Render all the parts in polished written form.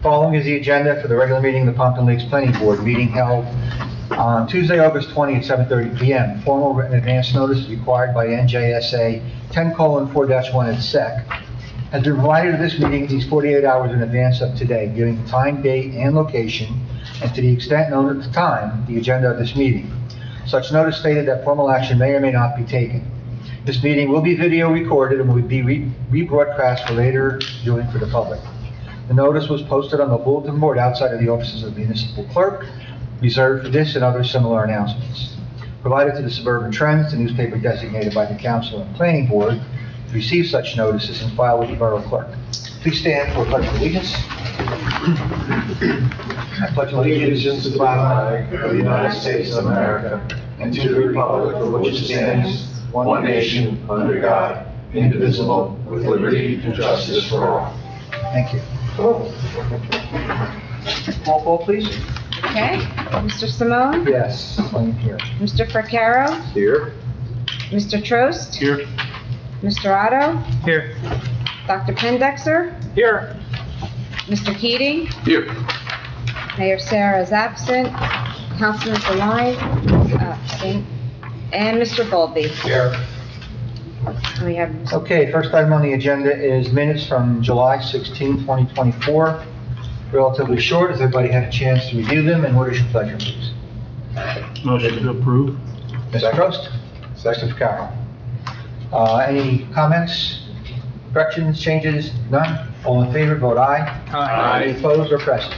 Following is the agenda for the regular meeting of the Pompton Lakes Planning Board, meeting held on Tuesday, August 20 at 7:30 p.m. Formal written advance notice is required by NJSA 10:4-1 at SEC. Has been provided to this meeting at least 48 hours in advance of today, giving the time, date, and location, and to the extent known at the time, the agenda of this meeting. Such notice stated that formal action may or may not be taken. This meeting will be video recorded and will be rebroadcast for later viewing for the public. The notice was posted on the bulletin board outside of the offices of the municipal clerk, reserved for this and other similar announcements. Provided to the Suburban Trends, the newspaper designated by the council and planning board to receive such notices and file with the borough clerk. Please stand for pledge of allegiance. I pledge allegiance to the flag of the United States of America and to the republic for which it stands, one nation, under God, indivisible, with liberty and justice for all. Thank you. Roll call, please. Okay, Mr. Simone? Yes, I'm here. Mr. Fracaro? Here. Mr. Trost? Here. Mr. Otto? Here. Dr. Pendexer? Here. Mr. Keating? Here. Mayor Sarah is absent. Councilman Deline is absent. And Mr. Bowlby. Here. We have, Okay, first item on the agenda is minutes from July 16, 2024. Relatively short. Has everybody had a chance to review them, and what is your pleasure, please? Motion to approve. Mr. Trost? Second. Mr. Carroll. Any comments, corrections, changes? None? All in favor, vote aye. Aye. Any opposed or present?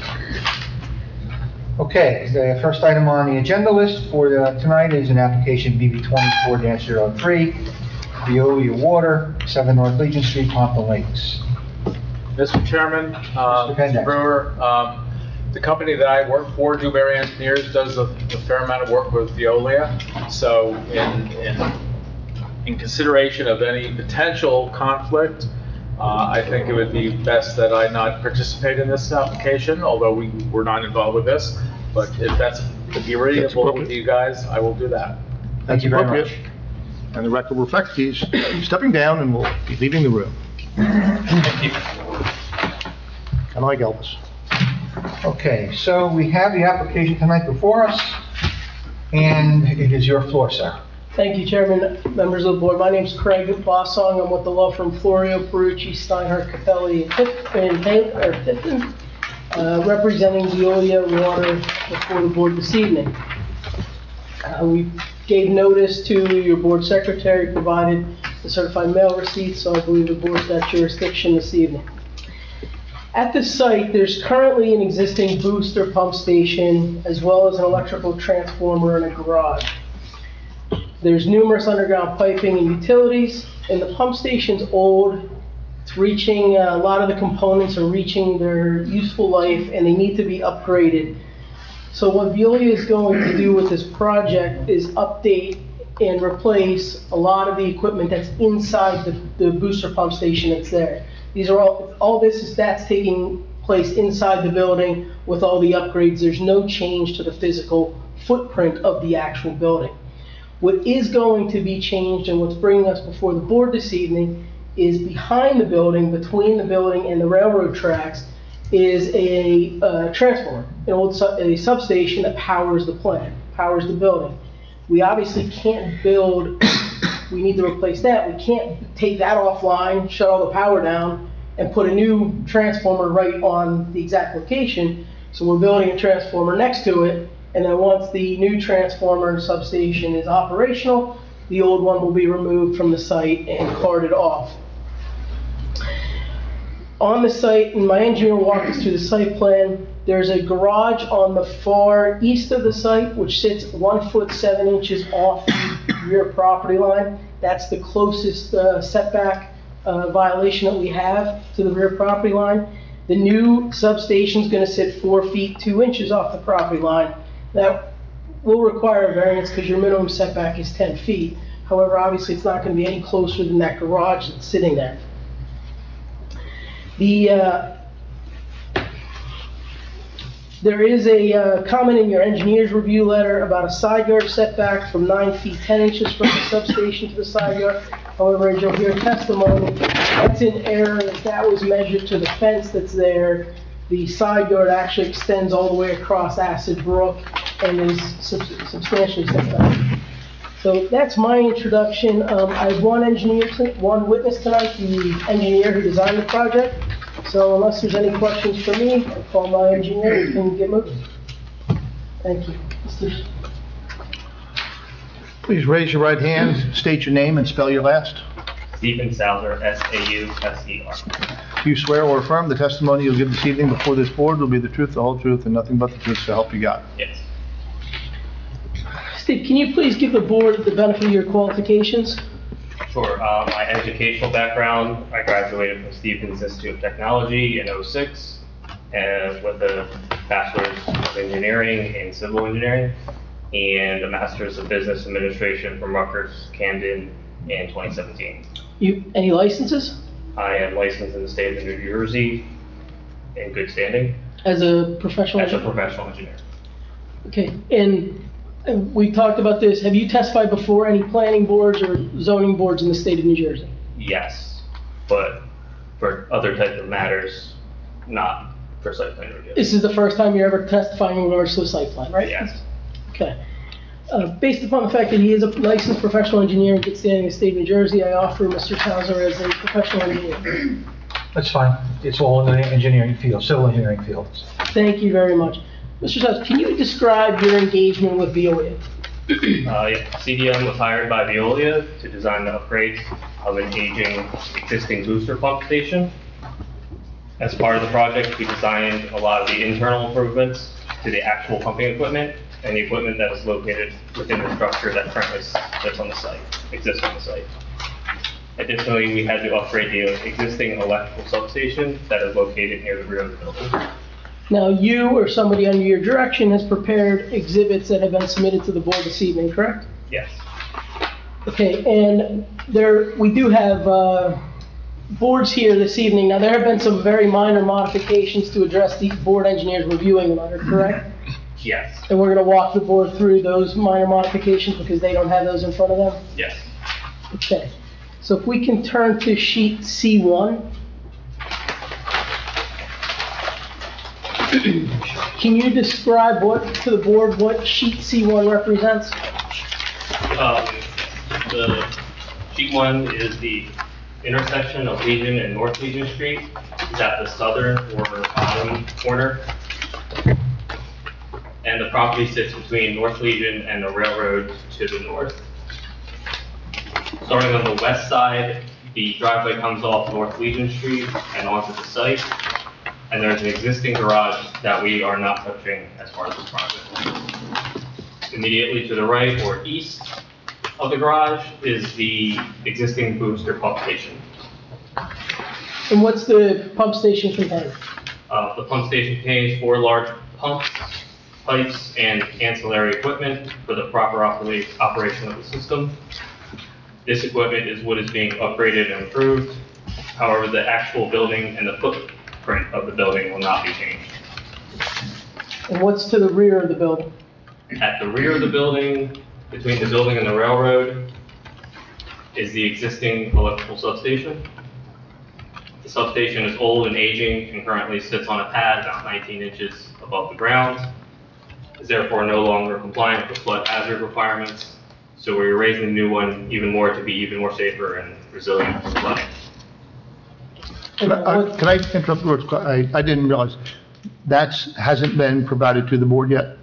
Okay, the first item on the agenda list for tonight is an application BB 24-03, Veolia Water, 7 North Legion Street, Pompton Lakes. Mr. Chairman, Mr. Mr. Brewer, the company that I work for, Dewberry Engineers, does a fair amount of work with Veolia. So in consideration of any potential conflict, I think it would be best that I not participate in this application, although we're not involved with this. But if that's agreeable with you guys, I will do that. Thank you very much. And the record will reflect he's stepping down and will be leaving the room. Thank you. I like Elvis. Okay, so we have the application tonight before us, and it is your floor, sir. Thank you, Chairman, members of the board. My name is Craig Bossong. I'm with the law firm Florio, Perucci, Steinhardt, Capelli, and Tipton, representing Veolia Water before the board this evening. We gave notice to your board secretary, provided the certified mail receipt, so I believe the board's got jurisdiction this evening. At the site, there's currently an existing booster pump station, as well as an electrical transformer in a garage. There's numerous underground piping and utilities, and the pump station's old. It's reaching, a lot of the components are reaching their useful life, and they need to be upgraded. So what Veolia is going to do with this project is update and replace a lot of the equipment that's inside the booster pump station that's there. These are that's taking place inside the building with all the upgrades. There's no change to the physical footprint of the actual building. What is going to be changed, and what's bringing us before the board this evening, is behind the building, between the building and the railroad tracks, is a transformer, a substation that powers the plant, powers the building. We obviously can't build, we need to replace that. We can't take that offline, shut all the power down, and put a new transformer right on the exact location. So we're building a transformer next to it, and then once the new transformer substation is operational, the old one will be removed from the site and carted off. On the site, and my engineer walked us through the site plan, there's a garage on the far east of the site, which sits 1 foot 7 inches off the rear property line. That's the closest setback violation that we have to the rear property line. The new substation is going to sit 4 feet 2 inches off the property line. That will require a variance because your minimum setback is 10 feet. However, obviously, it's not going to be any closer than that garage that's sitting there. There is a comment in your engineer's review letter about a side yard setback from 9 feet 10 inches from the substation to the side yard. However, as you'll hear testimony, that's in error. If that was measured to the fence that's there, The side yard actually extends all the way across Acid Brook and is substantially set back. So that's my introduction. I have one witness tonight, the engineer who designed the project. So unless there's any questions for me, I'll call my engineer and get moving. Thank you. Please raise your right hand, state your name and spell your last. Stephen Sauser, S-A-U-S-E-R. Do you swear or affirm the testimony you'll give this evening before this board will be the truth, the whole truth, and nothing but the truth, so help you God? Yes. Steve, can you please give the board the benefit of your qualifications? Sure. My educational background, I graduated from Stevens Institute of Technology in '06 with a Bachelor's of Engineering in Civil Engineering and a Master's of Business Administration from Rutgers, Camden in 2017. Any licenses? I am licensed in the state of New Jersey in good standing As a professional as a engineer? professional engineer. Okay, and we talked about this. Have you testified before any planning boards or zoning boards in the state of New Jersey? Yes, but for other types of matters, not for site plan review. This is the first time you're ever testifying in regards to a site plan, right? Yes. Okay. Based upon the fact that he is a licensed professional engineer in good standing in the state of New Jersey, I offer Mr. Townsend as a professional engineer. That's fine. It's all in the engineering field, civil engineering field. Thank you very much. Mr. Townsend, can you describe your engagement with Veolia? CDM was hired by Veolia to design the upgrades of an aging existing booster pump station. As part of the project, we designed a lot of the internal improvements to the actual pumping equipment and the equipment that is located within the structure that currently exists on the site. Additionally, we had to upgrade the existing electrical substation that is located near the rear of the building. Now, you or somebody under your direction has prepared exhibits that have been submitted to the board this evening, correct? Yes. Okay, and we do have boards here this evening. Now, there have been some very minor modifications to address the board engineers reviewing the matter, correct? Yes. And we're going to walk the board through those minor modifications because they don't have those in front of them? Yes. Okay, so if we can turn to sheet C1. Can you describe to the board what sheet C1 represents? The sheet 1 is the intersection of Legion and North Legion Street. It's at the southern or bottom corner. And the property sits between North Legion and the railroad to the north. Starting on the west side, the driveway comes off North Legion Street and onto the site. And there's an existing garage that we are not touching as part of this project. Immediately to the right or east of the garage is the existing booster pump station. And what's the pump station contain? The pump station contains 4 large pumps, pipes, and ancillary equipment for the proper operation of the system. This equipment is what is being upgraded and improved. However, the actual building and the footprint of the building will not be changed. And what's to the rear of the building? At the rear of the building, between the building and the railroad, is the existing electrical substation. The substation is old and aging and currently sits on a pad about 19 inches above the ground. Is therefore no longer compliant with flood hazard requirements. So we're raising the new one even more to be even more safer and resilient to flooding. Can I interrupt, George? I didn't realize, hasn't been provided to the board yet?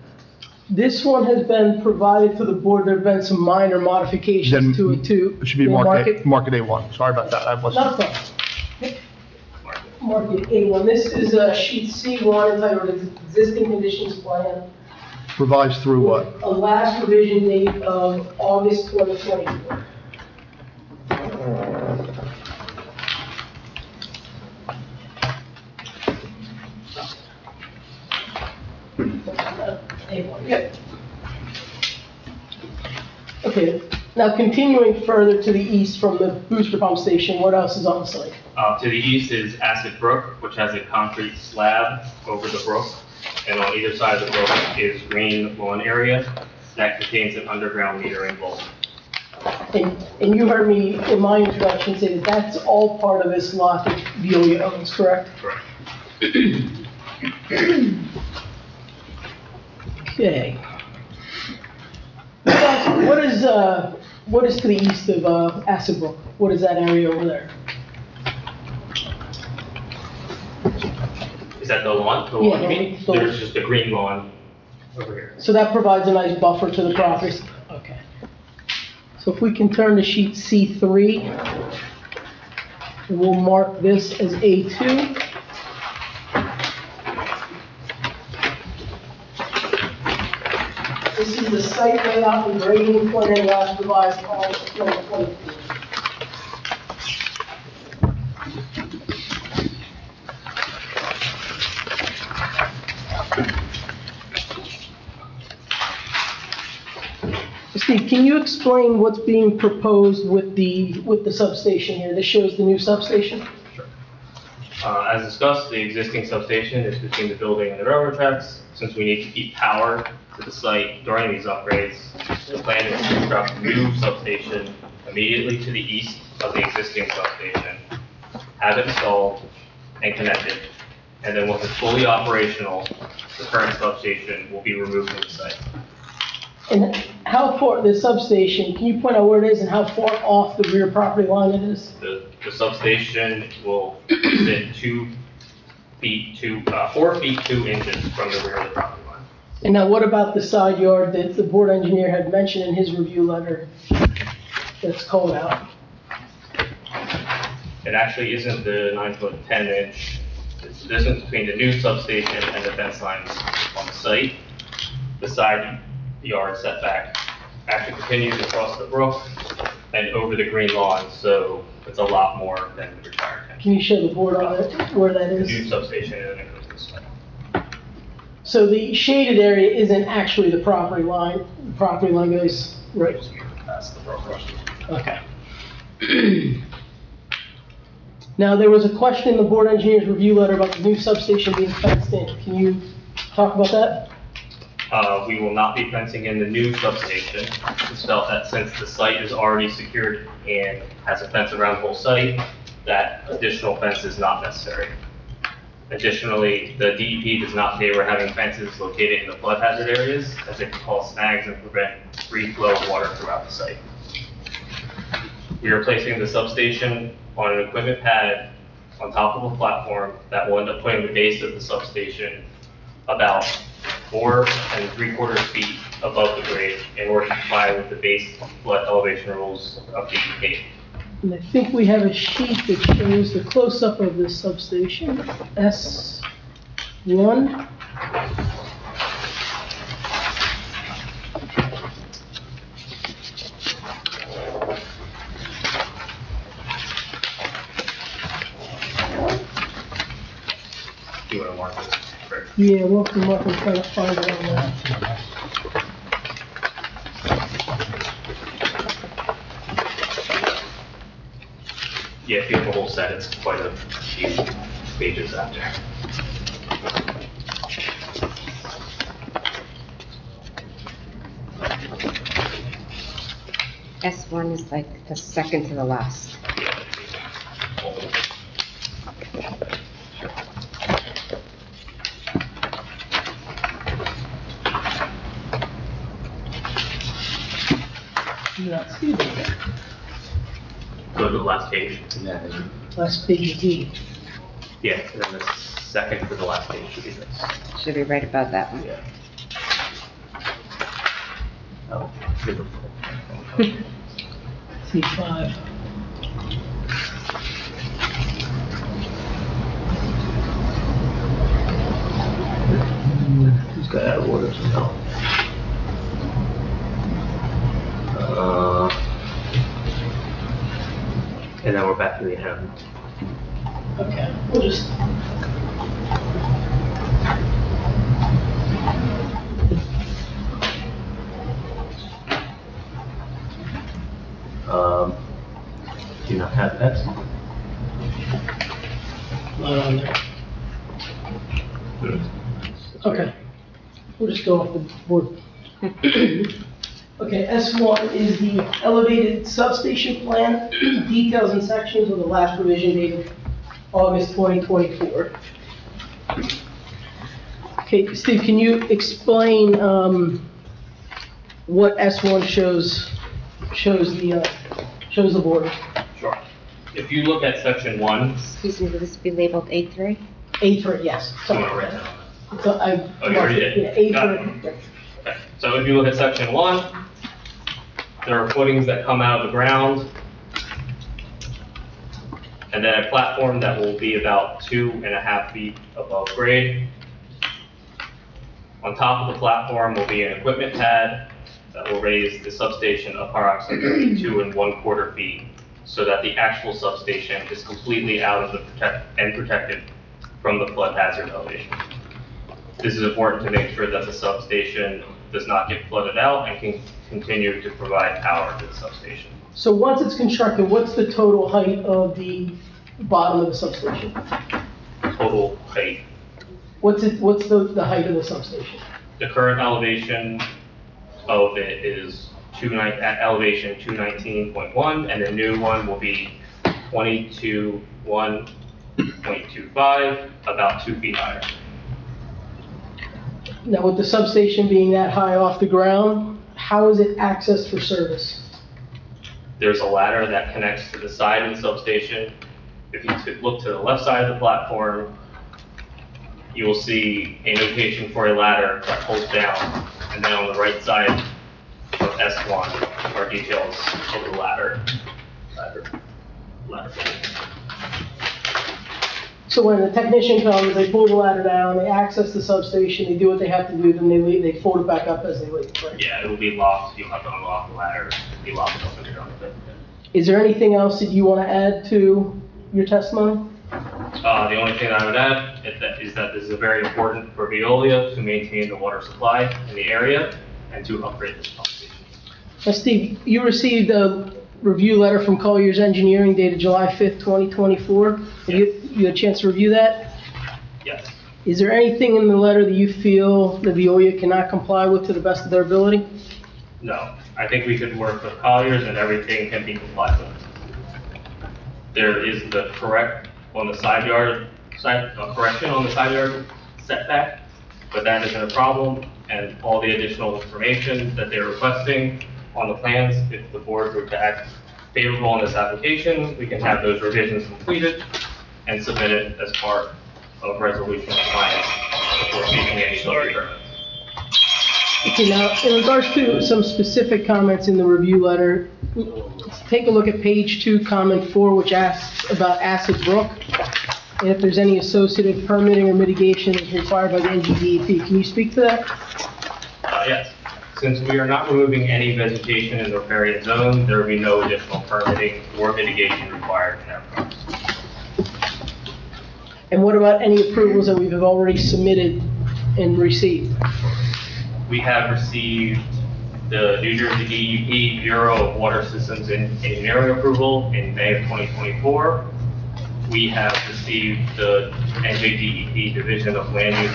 This one has been provided to the board. There have been some minor modifications to it too. It should be marked A1. Sorry about that. I wasn't. Not a problem. Mark it A1. This is sheet C1 entitled Existing Conditions Plan. Revised through what? A last revision date of August 2024. Yeah. Okay, now continuing further to the east from the booster pump station, what else is on the site? To the east is Acid Brook, which has a concrete slab over the brook. And on either side of the brook is green lawn area that contains an underground metering vault. And you heard me in my introduction say that that's all part of this lot that Veolia owns, correct? Correct. Okay. What is to the east of Acid Brook? What is that area over there? Is that the lawn? The Yeah, lawn, you mean? the- There's just a green lawn over here. So that provides a nice buffer to the property? Okay. So if we can turn to sheet C3, we'll mark this as A2. This is the site layout and grading plan last revised August 2024. Steve, can you explain what's being proposed with the substation here? This shows the new substation? Sure. As discussed, the existing substation is between the building and the railroad tracks. Since we need to keep power to the site during these upgrades, the plan is to construct a new substation immediately to the east of the existing substation, have it installed and connected, and then once it's fully operational, the current substation will be removed from the site. And how far, the substation, can you point out where it is and how far off the rear property line it is? The substation will sit 4 feet 2 inches from the rear of the property line. And now what about the side yard that the board engineer had mentioned in his review letter that's called out? It actually isn't the 9-foot 10-inch. It's the distance between the new substation and the fence lines on the site. The side yard setback actually continues across the brook and over the green lawn, so it's a lot more than the required 10. Can you show the board on it where that The new is? substation and then it goes this way. So the shaded area isn't actually the property line. The property line goes right. Goes here past the brook. Okay. Now, there was a question in the board engineer's review letter about the new substation being fenced in. Can you talk about that? We will not be fencing in the new substation. It's felt that since the site is already secured and has a fence around the whole site, that additional fence is not necessary. Additionally, the DEP does not favor having fences located in the flood hazard areas, as it can cause snags and prevent free flow of water throughout the site. We are placing the substation on an equipment pad on top of a platform that will end up putting the base of the substation about 4 3/4 feet above the grade in order to comply with the base flood elevation rules of DEP. And I think we have a sheet that shows the close-up of this substation, S1. Do you want to mark this? Correct. Yeah, we'll have to mark and try to find it on that. Yeah, if you have the whole set, it's quite a few pages after. S1 is like the second to the last. Do not see that. Go to the last page. Last page is D. Yeah, and then the second to the last page should be this. Should be right about that one. Yeah. Oh, beautiful. C5. He's got out of order somehow. And then we're back to the end. Okay, we'll just. Do you not have X? Not on there. Okay, we'll just go off the board. Okay, S1 is the elevated substation plan, details and sections with the last revision dated August 2024. Okay, Steve, can you explain what S1 shows the border? Sure. If you look at section 1, Excuse me, will this be labeled A3? A3, yes. I'm Sorry. gonna write that on. So Oh, you already did? Yeah, Got A3. it. Okay, so if you look at section 1, there are footings that come out of the ground, and then a platform that will be about 2.5 feet above grade. On top of the platform will be an equipment pad that will raise the substation approximately 2.25 feet, so that the actual substation is completely out of the protected from the flood hazard elevation. This is important to make sure that the substation does not get flooded out and can continue to provide power to the substation. So once it's constructed, what's the total height of the bottom of the substation? Total height. What's the height of the substation? The current elevation of it is at elevation 219.1, and the new one will be 22.1.25, about 2 feet higher. Now, with the substation being that high off the ground, how is it accessed for service? There's a ladder that connects to the side of the substation. If you look to the left side of the platform, you will see a notation for a ladder that pulls down, and then on the right side of S1 are details of the ladder. So when the technician comes, they pull the ladder down, they access the substation, they do what they have to do, then they leave, they fold it back up as they leave, right? Yeah, it will be locked. You'll have to unlock the ladder, be locked up, and you're done with it. Is there anything else that you want to add to your testimony? The only thing I would add is that this is very important for Veolia to maintain the water supply in the area and to upgrade this pump station. Now, Steve, you received a review letter from Collier's Engineering dated July 5th, 2024. Yes. You had a chance to review that? Yes. Is there anything in the letter that you feel that Veolia cannot comply with to the best of their ability? No. I think we could work with Colliers and everything can be complied with. There is the correction on the side yard setback, but that isn't a problem, and all the additional information that they're requesting on the plans, if the board were to act favorable on this application, we can have those revisions completed and submit it as part of resolution compliance before seeking any building permits. Okay, now, in regards to some specific comments in the review letter, let's take a look at page 2, comment 4, which asks about Acid Brook, and if there's any associated permitting or mitigation is required by the NGDEP. Can you speak to that? Yes. Since we are not removing any vegetation in the riparian zone, there will be no additional permitting or mitigation required in that process. And what about any approvals that we've already submitted and received? We have received the New Jersey DEP Bureau of Water Systems and Engineering approval in May of 2024. We have received the NJDEP Division of Land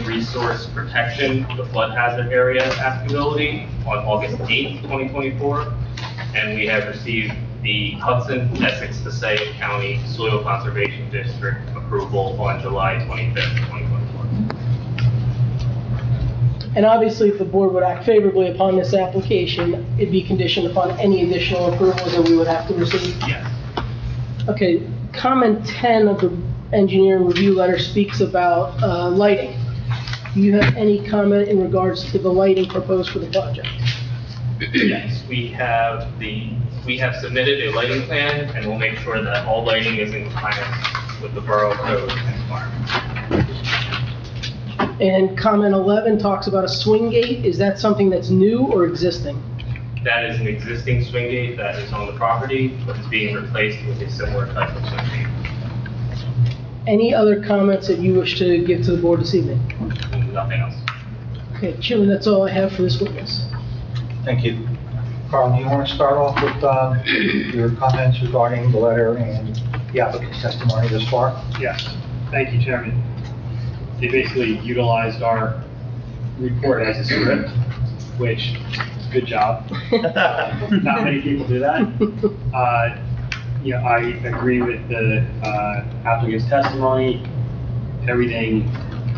Resource Protection, the flood hazard area applicability on August 8th, 2024. And we have received the Hudson Essex Passaic County Soil Conservation District approval on July 25th, 2024. And obviously, if the board would act favorably upon this application, it'd be conditioned upon any additional approvals that we would have to receive. Yes. Okay, comment 10 of the engineering review letter speaks about lighting. Do you have any comment in regards to the lighting proposed for the project? Yes, we have submitted a lighting plan, and we'll make sure that all lighting is in compliance with the borough code and requirements. And comment 11 talks about a swing gate. Is that something that's new or existing? That is an existing swing gate that is on the property, but is being replaced with a similar type of swing gate. Any other comments that you wish to give to the board this evening? Nothing else. Okay, Chairman, that's all I have for this witness. Thank you. Carl, do you want to start off with your comments regarding the letter and the applicant's testimony thus far? Yes, thank you, Chairman. They basically utilized our report as a script, which is a good job. Not many people do that. I agree with the applicant's testimony. Everything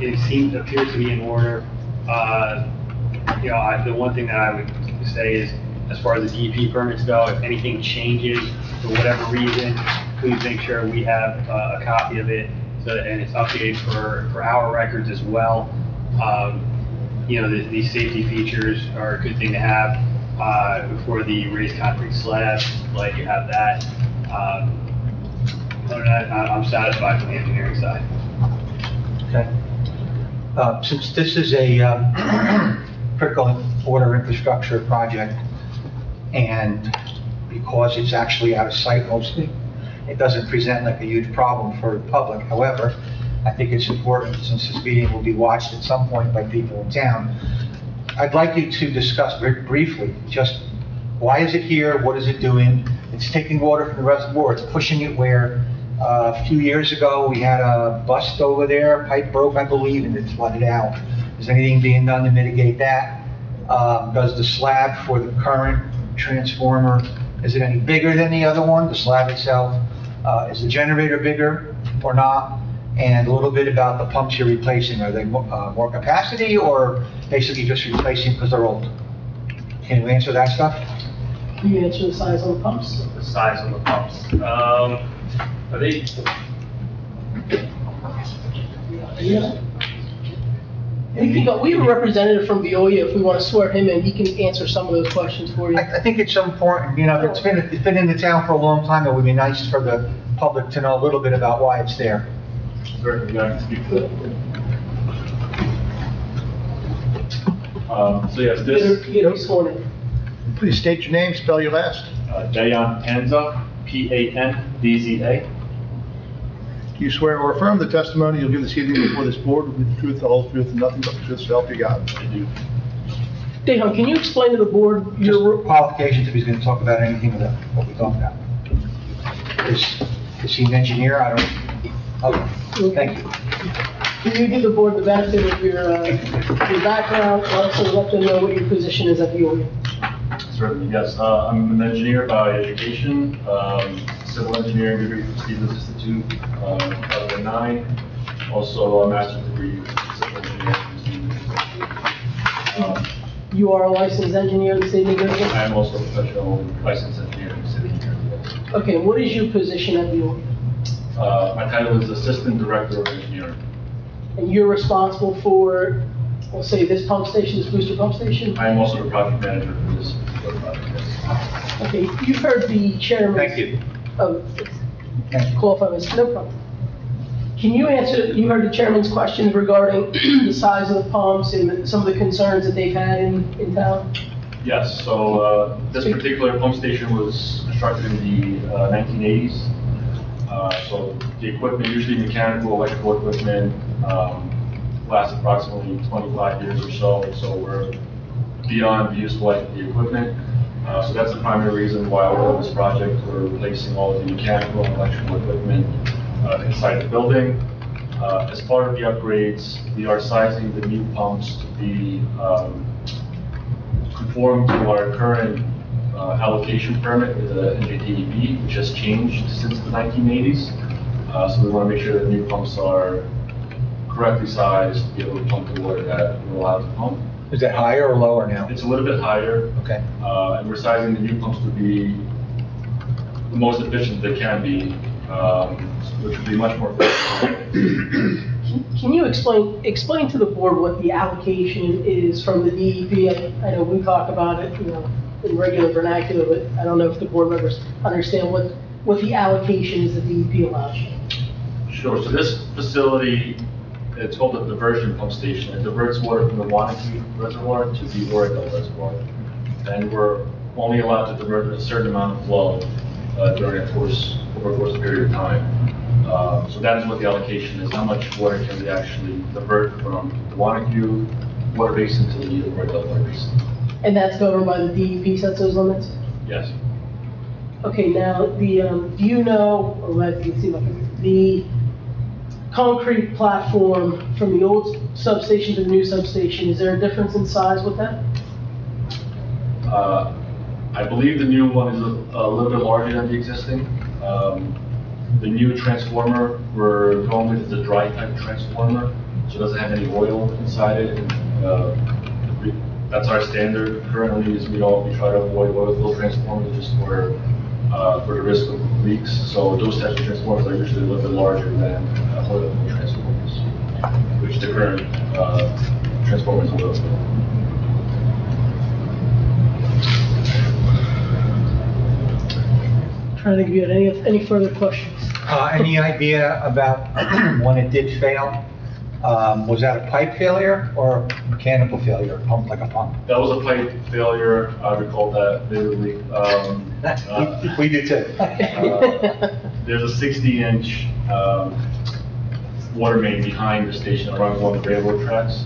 appears to be in order. The one thing that I would say is, as far as the DEP permits go, if anything changes for whatever reason, please make sure we have a copy of it, and it's updated for our records as well. These safety features are a good thing to have for the raised concrete slab. Glad you have that. Other than that, I'm satisfied with the engineering side. Okay. Since this is a critical water infrastructure project, and because it's actually out of sight mostly, it doesn't present like a huge problem for the public. However, I think it's important, since this meeting will be watched at some point by people in town, I'd like you to discuss very briefly just why is it here, what is it doing? It's taking water from the reservoir, it's pushing it where a few years ago we had a bust over there, pipe broke I believe, and it flooded out. Is anything being done to mitigate that? Does the slab for the current transformer, is it any bigger than the other one, the slab itself? Is the generator bigger or not? And a little bit about the pumps you're replacing. Are they more capacity or basically just replacing because they're old? Can you answer that stuff? Can you answer the size of the pumps? The size of the pumps. Are they? Yeah. We have a representative from Veolia. If we want to swear him in, he can answer some of those questions for you. I think it's important, it's been in the town for a long time. It would be nice for the public to know a little bit about why it's there. Certainly, I can speak to that. So yes, this, Get him sworn in. Please state your name, spell your last. Dayan Panza, P-A-N-D-Z-A. Do you swear or affirm the testimony you'll give this evening before this board will be the truth, the whole truth, and nothing but the truth, so help you God? I do. Dejan, can you explain to the board Just your... qualifications, if he's going to talk about anything of what we talked about. Is he an engineer? I don't, okay, thank you. Can you give the board the benefit of your background, and also let them know what your position is at Veolia? Certainly, yes. I'm an engineer by education, civil engineering degree from Stevens Institute, 2009. Also a master's degree in civil engineering from Stevens Institute. You are a licensed engineer in the state of New Jersey? I am also a professional licensed engineer in the city of New Jersey. Okay, what is your position at Veolia? My title is Assistant Director of Engineering. And you're responsible for, we'll say, this pump station, this booster pump station? I am also the project manager for this project. Yes. Okay, you've heard the chairman. Thank you. Oh, Thank you. qualify this, no problem. Can you answer, you heard the chairman's questions regarding the size of the pumps and some of the concerns that they've had in town? Yes, so this particular pump station was constructed in the 1980s. So the equipment, usually mechanical, electrical equipment, lasts approximately 25 years or so. So we're beyond the useful life of the equipment. So that's the primary reason why we're on this project. We're replacing all of the mechanical and electrical equipment inside the building. As part of the upgrades, we are sizing the new pumps to be conform to our current allocation permit with the NJDEP, which has changed since the 1980s. So we want to make sure that new pumps are correctly sized to be able to pump the water that we're allowed to pump. Is that higher or lower now? It's a little bit higher. Okay. And we're sizing the new pumps to be the most efficient they can be, which will be much more efficient. Can you explain to the board what the allocation is from the DEP? I know we talk about it, in regular vernacular, but I don't know if the board members understand what the allocation is that DEP allows you. Sure, so this facility, it's called a diversion pump station. It diverts water from the Wanakee Reservoir to the Oregon Reservoir. And we're only allowed to divert a certain amount of flow during over a course period of time. So that is what the allocation is. How much water can we actually divert from the Wanakee water basin to the Oregon water basin? And that's governed by the DEP sets those limits? Yes. Okay, now, do you know, or let me see if I can, the concrete platform from the old substation to the new substation, is there a difference in size with that? I believe the new one is a little bit larger than the existing. The new transformer we're going with is a dry type transformer, so it doesn't have any oil inside it. That's our standard currently, is we try to avoid oil fill transformers just for the risk of leaks. So those types of transformers are usually a little bit larger than oil fill transformers, which the current transformers are oil fill. Trying to think if you had any further questions. Any idea about when it did fail? Was that a pipe failure or mechanical failure, pump like a pump? That was a pipe failure, I recall that vividly. We did too. There's a 60-inch water main behind the station around one of the railroad tracks.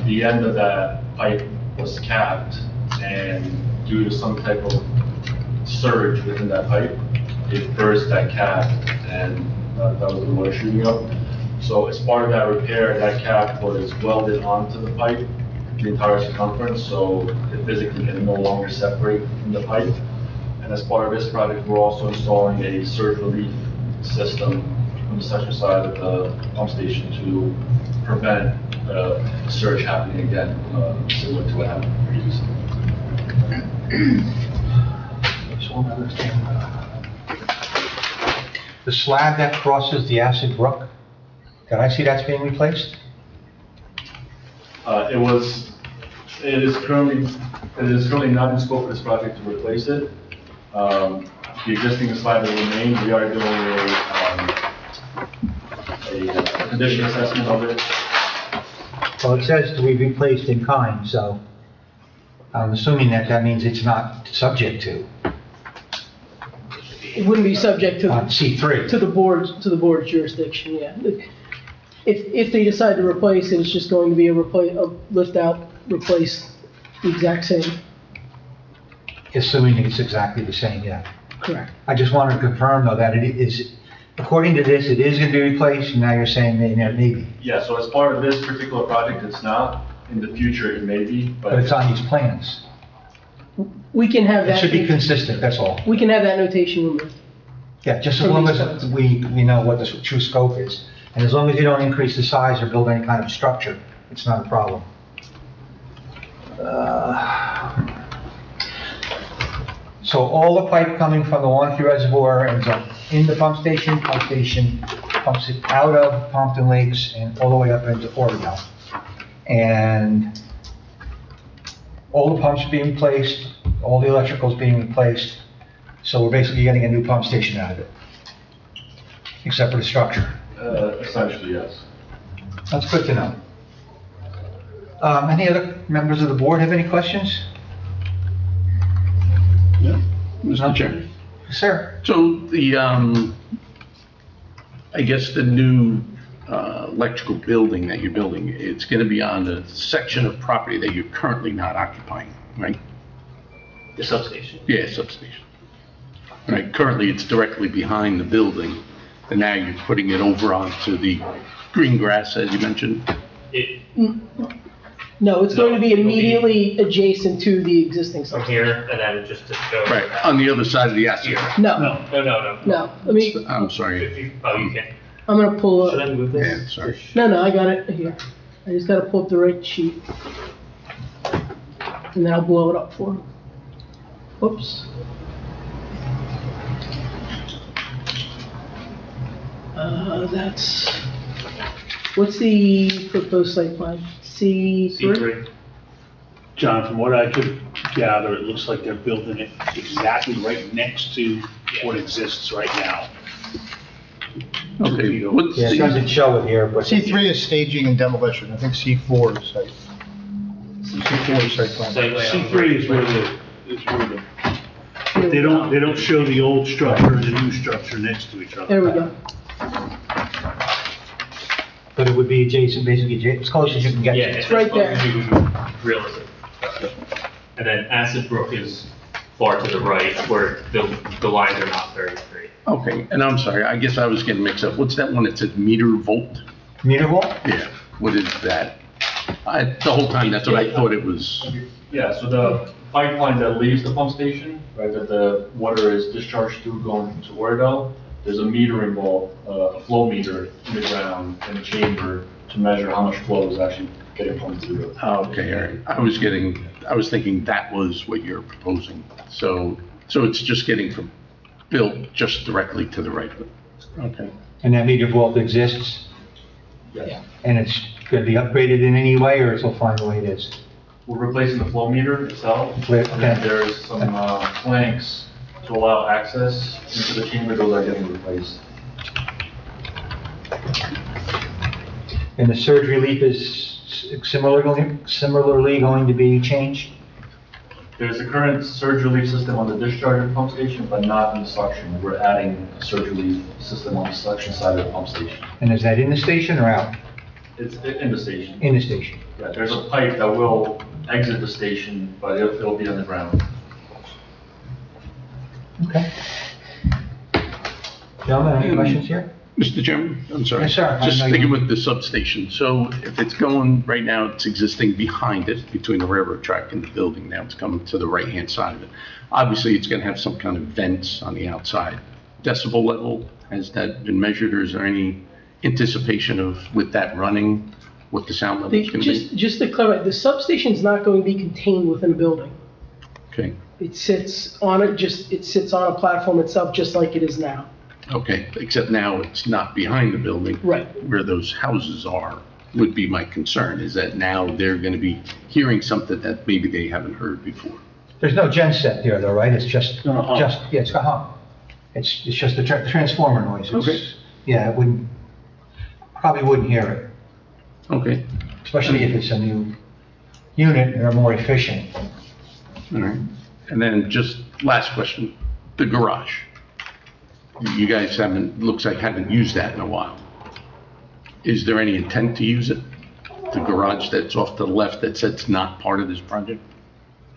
The end of that pipe was capped, and due to some type of surge within that pipe, it burst that cap, and that was the water shooting up. So as part of that repair, that cap was welded onto the pipe, the entire circumference, so it physically can no longer separate from the pipe. And as part of this project, we're also installing a surge relief system on the central side of the pump station to prevent the surge happening again, similar to what happened previously. The slab that crosses the acid brook, did I see that's being replaced? It is currently not in scope of this project to replace it. The existing slab will remain. We are doing a condition assessment of it. Well, it says to be replaced in kind, so I'm assuming that means it's not subject to It wouldn't be subject to C3. to the board's jurisdiction, yeah. If they decide to replace it, it's just going to be a lift out, replace the exact same. Assuming it's exactly the same, yeah. Correct. I just wanted to confirm though that it is, according to this, it is going to be replaced, and now you're saying maybe. Yeah, so as part of this particular project, it's not. In the future, it may be, But it's on these plans. We can have It that. should be consistent, that's all. We can have that notation removed. Yeah, just as From long these as plans. we know what the true scope is. And as long as you don't increase the size or build any kind of structure, it's not a problem. So all the pipe coming from the Wanakee Reservoir ends up in the pump station pumps it out of Pompton Lakes and all the way up into Oriole. And all the pumps are being replaced, all the electricals being replaced, so we're basically getting a new pump station out of it, except for the structure. Essentially, yes. That's good to know. Any other members of the board have any questions? Yeah, Mr. Chair. Sir? So the, I guess the new electrical building that you're building, it's going to be on the section of property that you're currently not occupying, right? The substation. Yeah, substation. Right, currently it's directly behind the building, and now you're putting it over onto the green grass, as you mentioned? No, it's going to be immediately adjacent to the existing From substation. here, and then just to show. Right, on the other side of the asphalt. No, No. no, let me, I'm sorry. Oh, you can. I'm gonna pull Should I up, move Yeah, this? sorry. no, I got it here. I just gotta pull up the right sheet. And then I'll blow it up for him. Whoops. That's, what's the proposed site plan? C3? C3. John, from what I could gather, it looks like they're building it exactly right next to what exists right now. Okay, what's Yeah, it doesn't the, show it here, but. C3 is staging and demolition, I think C4 is site. C4 is site plan. Site layout. C3 is where they don't show the old structure and the new structure next to each other. There we go. But it would be adjacent, basically, as close as you can get Yeah, to. it's right there. Realistic. And then Acid Brook is far to the right, where the lines are not very straight. okay, and I'm sorry, I guess I was getting mixed up. What's that one that says meter volt? Meter wall? Yeah, what is that? The whole time, that's what I thought it was. Yeah, so the pipeline that leaves the pump station, right, that the water is discharged through going to Oradell, there's a meter involved, a flow meter in the ground in a chamber to measure how much flow is actually getting pumped through the. Okay, all right. I was thinking that was what you're proposing. So it's just getting from built just directly to the right of it. Okay. And that meter vault exists, Yes. and it's going to be upgraded in any way, or it'll find the way it is? We're replacing the flow meter itself, Wait, and then okay. there's some planks to allow access into the chamber. Those are getting replaced. And the surge relief is similarly going to be changed? There's a current surge relief system on the discharge pump station, but not in the suction. We're adding a surge relief system on the suction side of the pump station. And is that in the station or out? It's in the station. In the station. Yeah, there's a pipe that will exit the station, but it'll be underground. Okay. Gentlemen, any questions here? Mr. Chairman, I'm sorry. Yes, sir. Just I know you- sticking with the substation. So if it's going, right now, it's existing behind it, between the railroad track and the building. Now it's coming to the right-hand side of it. Obviously, it's going to have some kind of vents on the outside. Decibel level, has that been measured, or is there any anticipation of, with that running, what the sound level is going to be? Just to clarify, the substation's not going to be contained within a building. Okay, It sits on a platform itself, just like it is now. okay, except now it's not behind the building. Right. Where those houses are, would be my concern, is that now they're going to be hearing something that maybe they haven't heard before. There's no gen set there though, right? It's just, No, hum. yeah, it's a hum. It's just the transformer noise. It's- Okay. Yeah, probably wouldn't hear it, Okay, especially if it's a new unit and they're more efficient. all right. And then just last question, the garage. You guys looks like haven't used that in a while. Is there any intent to use it? The garage that's off to the left that says it's not part of this project?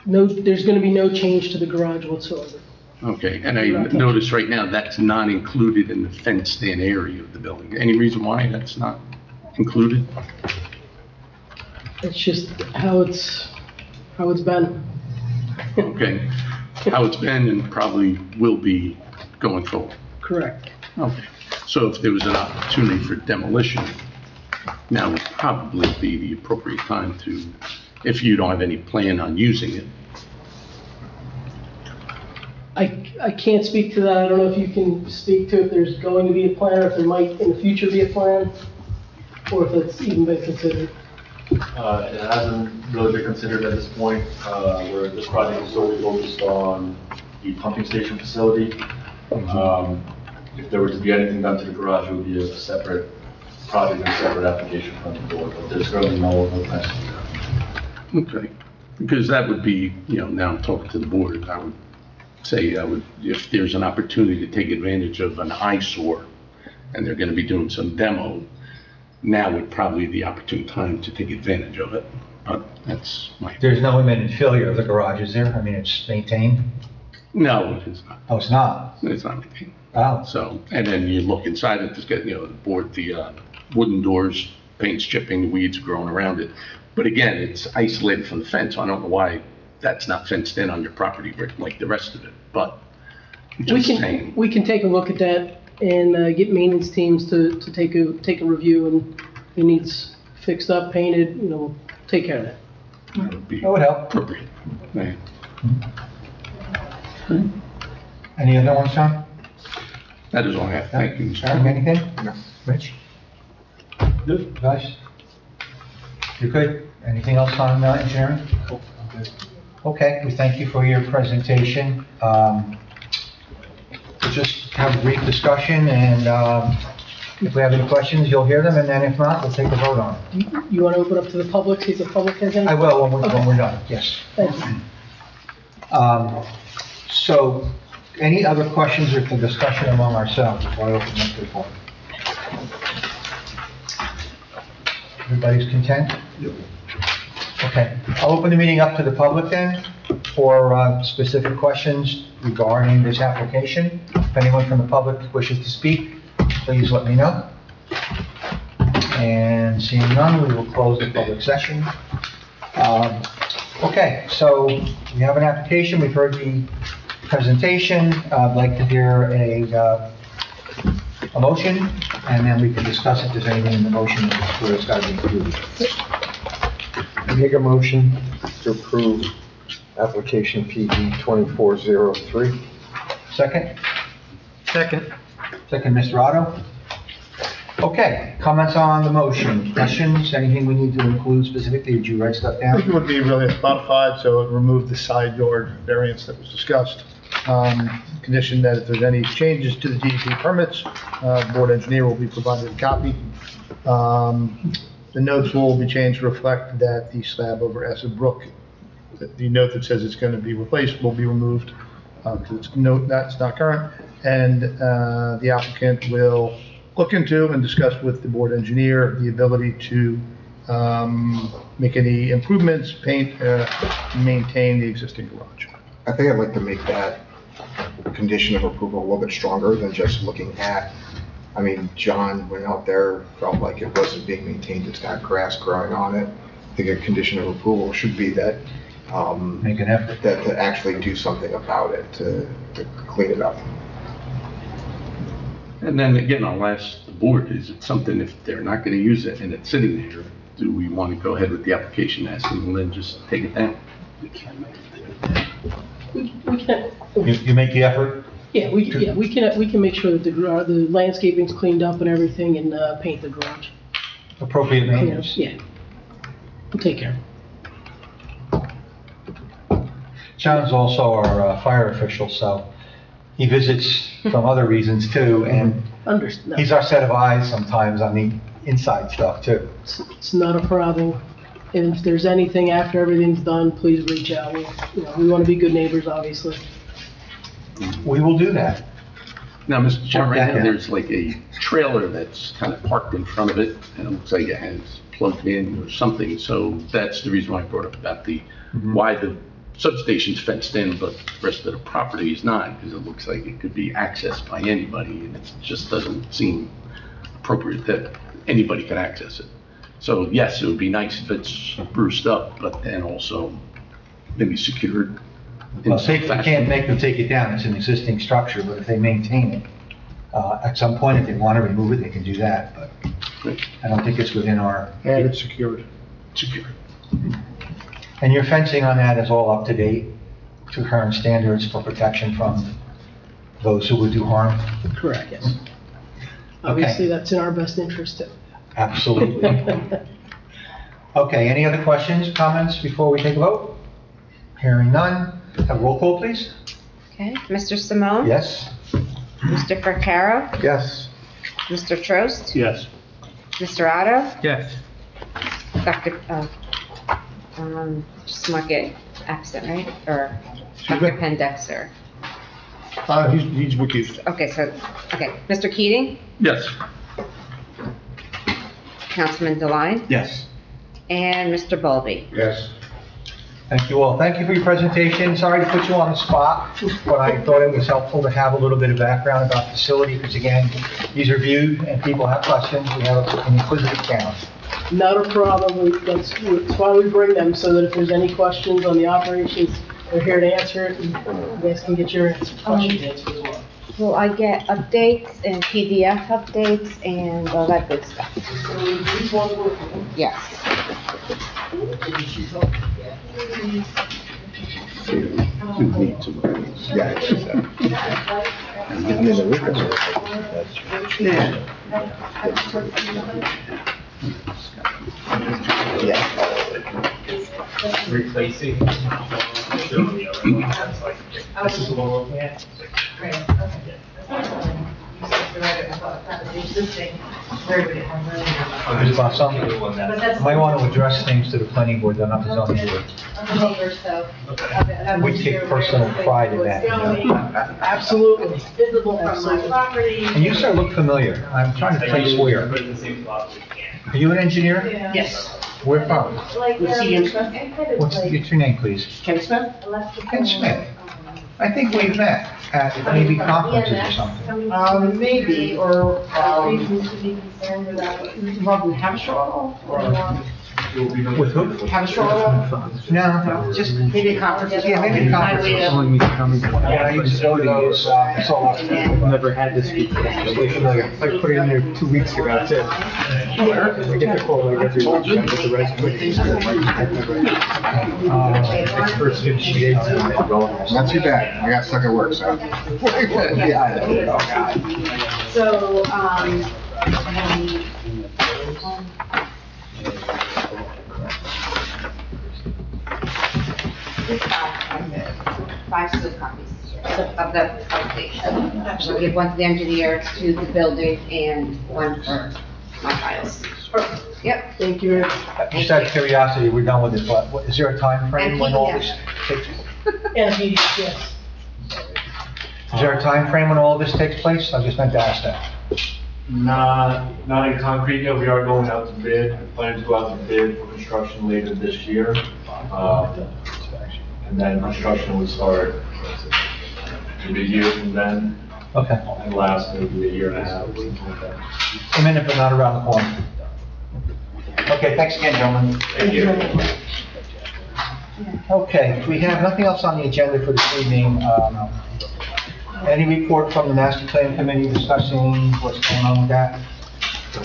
No, there's going to be no change to the garage whatsoever. Okay, and I notice right now that's not included in the fenced-in area of the building. Any reason why that's not included? It's just how it's been. Okay, how it's been and probably will be going forward. Correct. Okay, so if there was an opportunity for demolition, now would probably be the appropriate time to, if you don't have any plan on using it. I can't speak to that. I don't know if you can speak to if there's going to be a plan, or if there might in the future be a plan, or if it's even been considered. It hasn't really been considered at this point, where this project is solely focused on the pumping station facility. If there were to be anything done to the garage, it would be a separate project and separate application from the board, but there's currently no plans to do that. Okay, because that would be, now I'm talking to the board, I would say, if there's an opportunity to take advantage of an eyesore, and they're gonna be doing some demo, now would probably be the opportune time to take advantage of it, but that's my. There's no imminent failure of the garage, is there? I mean, it's maintained? No, it's not. Oh, it's not? It's not anything. Oh, So, and then you look inside it, just get, the board, the wooden doors, paint's chipping, the weeds growing around it. But again, it's isolated from the fence. I don't know why that's not fenced in on your property like the rest of it, but just saying. We can take a look at that and get maintenance teams to take a review, and if it needs fixed up, painted, we'll take care of that. That would be that would help. appropriate. Right. Any other ones, John? That is all I have. Thank you. Mr. Eric, anything? No. Rich? Good. Josh? You good? Anything else on engineering? Okay, we thank you for your presentation. We'll just have a brief discussion, and if we have any questions, you'll hear them, and then if not, we'll take a vote on it. You want to open up to the public, see if the public has any? I will when we're done, yes. Thank you. So, any other questions or discussion among ourselves before I open up to the board? Everybody's content? Okay, I'll open the meeting up to the public then for specific questions regarding this application. If anyone from the public wishes to speak, please let me know. And seeing none, we will close the public session. Okay, so we have an application, we've heard the presentation. I'd like to hear a motion, and then we can discuss if there's anything in the motion where it's got to be included. I make a motion to approve application PB 2403. Second? Second. Second, Mr. Otto? Okay, comments on the motion, questions, anything we need to include specifically? Did you write stuff I think it down? would be really modified, so it removed the side yard variance that was discussed. Condition that if there's any changes to the DEP permits, board engineer will be provided a copy. The notes will be changed to reflect that the slab over Essex Brook, the note that says it's going to be replaced will be removed, because it's note that's not current. And the applicant will look into and discuss with the board engineer the ability to make any improvements, paint, maintain the existing garage. I think I'd like to make that condition of approval a little bit stronger than just looking at, I mean, John went out there, felt like it wasn't being maintained, it's got grass growing on it. I think a condition of approval should be that, Make an effort. that to actually do something about it, to clean it up. And then again, I'll ask the board, is it something, if they're not gonna use it and it's sitting there, do we want to go ahead with the application, ask them, and then just take it down? We can, You make the effort? we can make sure that the landscaping's cleaned up and everything and paint the garage. Appropriate Clean up, maintenance? yeah. We'll take care. John's also our fire official, so he visits from other reasons too, and Understood. he's our set of eyes sometimes on the inside stuff too. It's not a problem. And if there's anything after everything's done, please reach out. We want to be good neighbors, obviously. We will do that. Now, Mr. Chairman, Yeah, right yeah. now, there's like a trailer that's kind of parked in front of it, and it looks like it has plugged in or something, so that's the reason why I brought up about why the substation's fenced in, but the rest of the property is not, because it looks like it could be accessed by anybody, and it just doesn't seem appropriate that anybody could access it. So yes, it would be nice if it's spruced up, but then also maybe secured in Well, some safety fashion. can't make them take it down, it's an existing structure, but if they maintain it, at some point, if they want to remove it, they can do that, but I don't think it's within our, And it's secured. Secured. and your fencing on that is all up to date to current standards for protection from those who would do harm? Correct, yes. Obviously, that's in our best interest too. Absolutely. Okay, any other questions, comments before we take a vote? Hearing none, have a roll call, please? Okay, Mr. Simone? Yes? Mr. Fracaro? Yes. Mr. Trost? Yes. Mr. Otto? Yes. Dr., just mark it absent, right? Or Excuse Dr. me? Pendexter? He's recused. Okay, Mr. Keating? Yes. Councilman Deline? Yes. And Mr. Bowlby? Yes. Thank you all. Thank you for your presentation. Sorry to put you on the spot, but I thought it was helpful to have a little bit of background about the facility, because again, these are viewed and people have questions. We have an inquisitive town. Not a problem. That's why we bring them, so that if there's any questions on the operations, they're here to answer it, and you guys can get your questions answered as well. Will I get updates and PDF updates and all that good stuff? Yes. You need to. Yeah, it's just that. And then the records are- Yeah. Replacing. This is the one we're looking at? Great, okay. Ms. Bossong, you might want to address things to the planning board, they're not the zoning board. We take personal pride in that, you know? Absolutely. Visible from my property. And you sir look familiar. I'm trying to place where. Put it in the same spot as we can. Are you an engineer? Yes. Where from? Like, What's your What's your name, please? Ken Smith? Ken Smith. I think we've met at maybe conferences or something. Maybe, or, reasons to be concerned about. Robin Hamshaw? With who? Have a stroller? No, just, Maybe a conference. yeah, maybe a conference. Highway to- Yeah, I used to go to those, I saw lots of people. Never had this before. I put it in there 2 weeks ago, that's it. I get the call, I get the resume. Experts give sheet aids. Not too bad. I got stuck at work, so. Yeah, oh, God. So, Five slip copies of the application. So we have one to the engineer, two to the building, and one for my files. Yep. Thank you. Just out of curiosity, we're done with this, but is there a time frame when all this takes? And he, yes. Is there a time frame when all this takes place? I just meant to ask that. Not in concrete yet, we are going out to bid, we plan to go out to bid for construction later this year. And then construction would start maybe a year from then, Okay. and last maybe a year and a half, something like that. Imminent but not around the corner. Okay, thanks again, gentlemen. Thank you. Okay, we have nothing else on the agenda for this evening. Any report from the master plan committee discussing what's going on with that?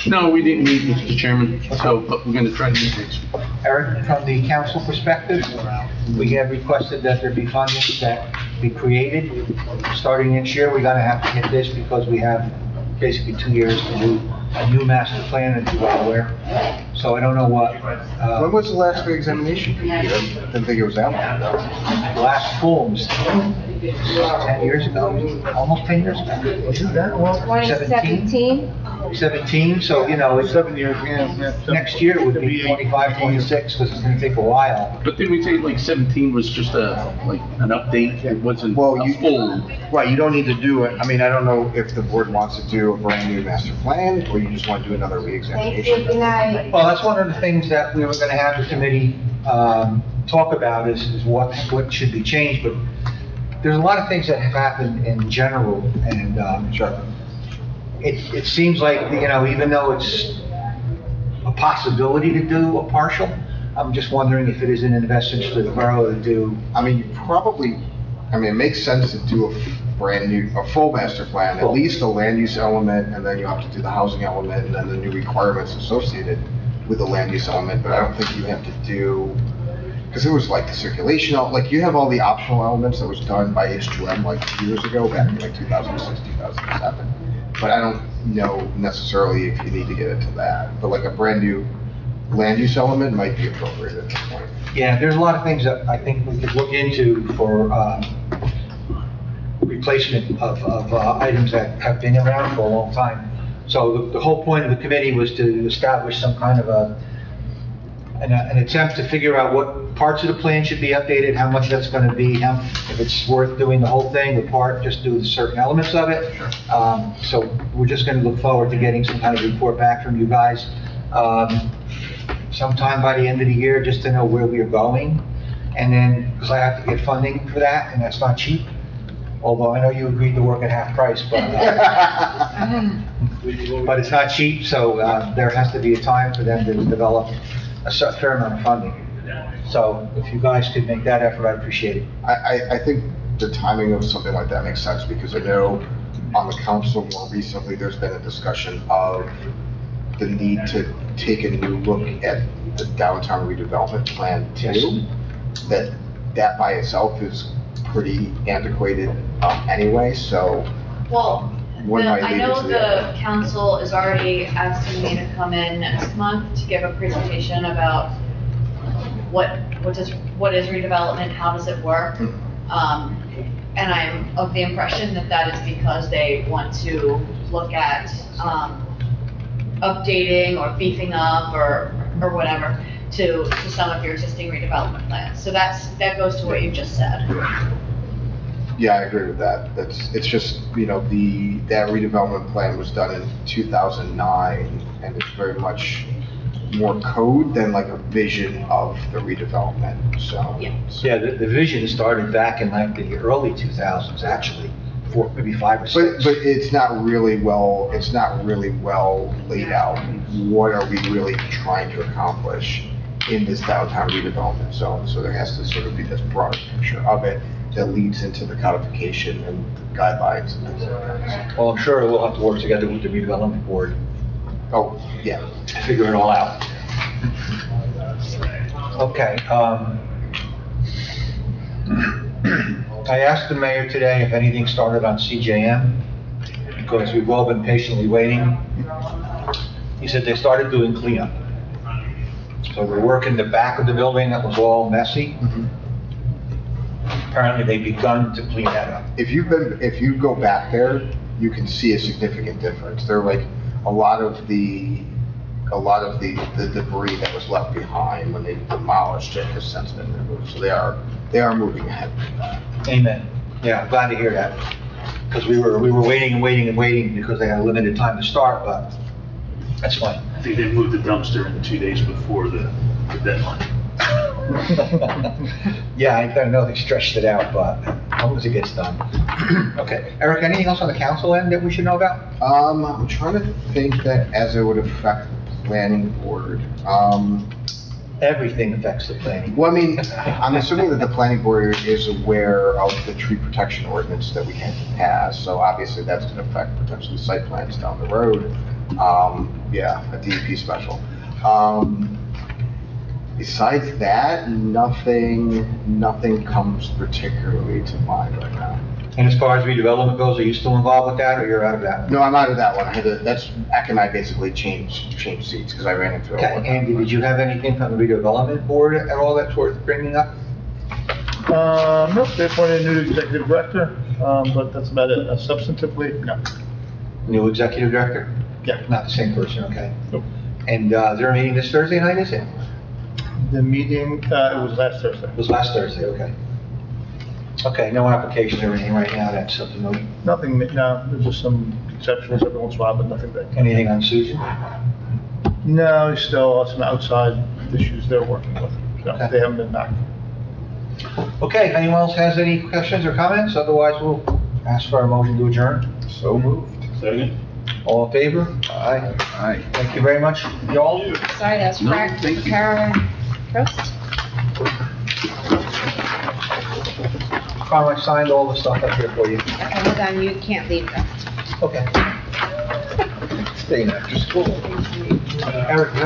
No, we didn't meet, Mr. Chairman, so, but we're gonna try to meet next week. Eric, from the council perspective, we have requested that there be funding that be created. Starting next year, we're gonna have to hit this because we have basically 2 years to do a new master plan, as you are aware. So I don't know what, When was the last re-examination? I didn't think it was that long ago. last forms, 10 years ago, almost 10 years ago. Was it that long? 2017? 17, so, you know, it's, 7 years, yeah. next year would be 25, 26, because it's gonna take a while. But didn't we say like 17 was just like an update? It wasn't Well, a you, full. right, you don't need to do it. I mean, I don't know if the board wants to do a brand new master plan, or you just want to do another Thank you, re-examination. good night. Well, that's one of the things that we were gonna have the committee, talk about is what should be changed, but there's a lot of things that have happened in general, and, it seems like, you know, even though it's a possibility to do a partial, I'm just wondering if it isn't in the best interest of the borough to do. I mean, you probably, I mean, it makes sense to do a brand new, a full master plan, at least a land use element, and then you have to do the housing element, and then the new requirements associated with the land use element, but I don't think you have to do, because it was like the circulation, like you have all the optional elements that was done by H2M like years ago, back in like 2006, 2007. But I don't know necessarily if you need to get into that, but like a brand new land use element might be appropriate at this point. Yeah, there's a lot of things that I think we could look into for, replacement of items that have been around for a long time. So the whole point of the committee was to establish some kind of an attempt to figure out what parts of the plan should be updated, how much that's gonna be, if it's worth doing the whole thing, the part, just do certain elements of it. So we're just gonna look forward to getting some kind of report back from you guys, sometime by the end of the year, just to know where we are going. And then, because I have to get funding for that, and that's not cheap, although I know you agreed to work at half price, but it's not cheap, so there has to be a time for them to develop a fair amount of funding. So if you guys could make that effort, I'd appreciate it. I think the timing of something like that makes sense, because I know on the council more recently, there's been a discussion of the need to take a new look at the downtown redevelopment plan too. That by itself is pretty antiquated anyway, so. Well, when might I lead know into the council is already asking me to come in next month to give a presentation about what is redevelopment, how does it work? And I'm of the impression that that is because they want to look at updating or beefing up or whatever to some of your existing redevelopment plans. So that goes to what you just said. Yeah, I agree with that. It's just, you know, that redevelopment plan was done in 2009, and it's very much more code than like a vision of the redevelopment, so. Yeah, the vision started back in like the early 2000s, actually, maybe 5 or 6. But it's not really well laid out. What are we really trying to accomplish? in this downtown redevelopment zone, so there has to sort of be this broader picture of it that leads into the codification and guidelines and things like that. Well, I'm sure we'll have to work together with the redevelopment board Oh, yeah. to figure it all out. Okay, I asked the mayor today if anything started on CJM, because we've all been patiently waiting. He said they started doing cleanup. So we're working the back of the building that was all messy. Apparently they've begun to clean that up. If you go back there, you can see a significant difference. They're like, a lot of the debris that was left behind when they demolished it has since been removed. So they are moving ahead. Amen. Yeah, I'm glad to hear that. Because we were waiting and waiting and waiting because they had a limited time to start, but that's fine. I think they moved the dumpster in 2 days before the deadline. Yeah, I know they stretched it out, but as long as it gets done. Okay, Eric, anything else on the council end that we should know about? I'm trying to think that as it would affect the planning board. Everything affects the planning. Well, I mean, I'm assuming that the planning board is aware of the tree protection ordinance that we had to pass, so obviously that's going to affect potentially site plans down the road. Yeah, a DEP special. Besides that, nothing comes particularly to mind right now. And as far as redevelopment goes, are you still involved with that, or you're out of that? No, I'm out of that one. That's, Eck and I basically changed seats because I ran into it. Okay, Andy, did you have anything from the redevelopment board at all that's worth bringing up? Nope, they appointed a new executive director, but that's about it. Substantively, no. New executive director? Yeah. Not the same person, okay. Nope. And is there a meeting this Thursday night, is it? The meeting, it was last Thursday. It was last Thursday, okay. Okay, no applications or anything right now, that's something, Nothing, no, there's just some conceptuals every once in a while, but nothing big. anything on Susan? No, still some outside issues they're working with, so Okay. they haven't been back. Okay, if anyone else has any questions or comments, otherwise we'll ask for a motion to adjourn. So moved. Second? All in favor? Aye. Aye. Thank you very much, y'all. Sorry, that's No, correct. thank you. Karen Trost? Carl, I signed all the stuff up here for you. Okay, hold on, you can't leave that. Okay. Staying after school. Eric, you have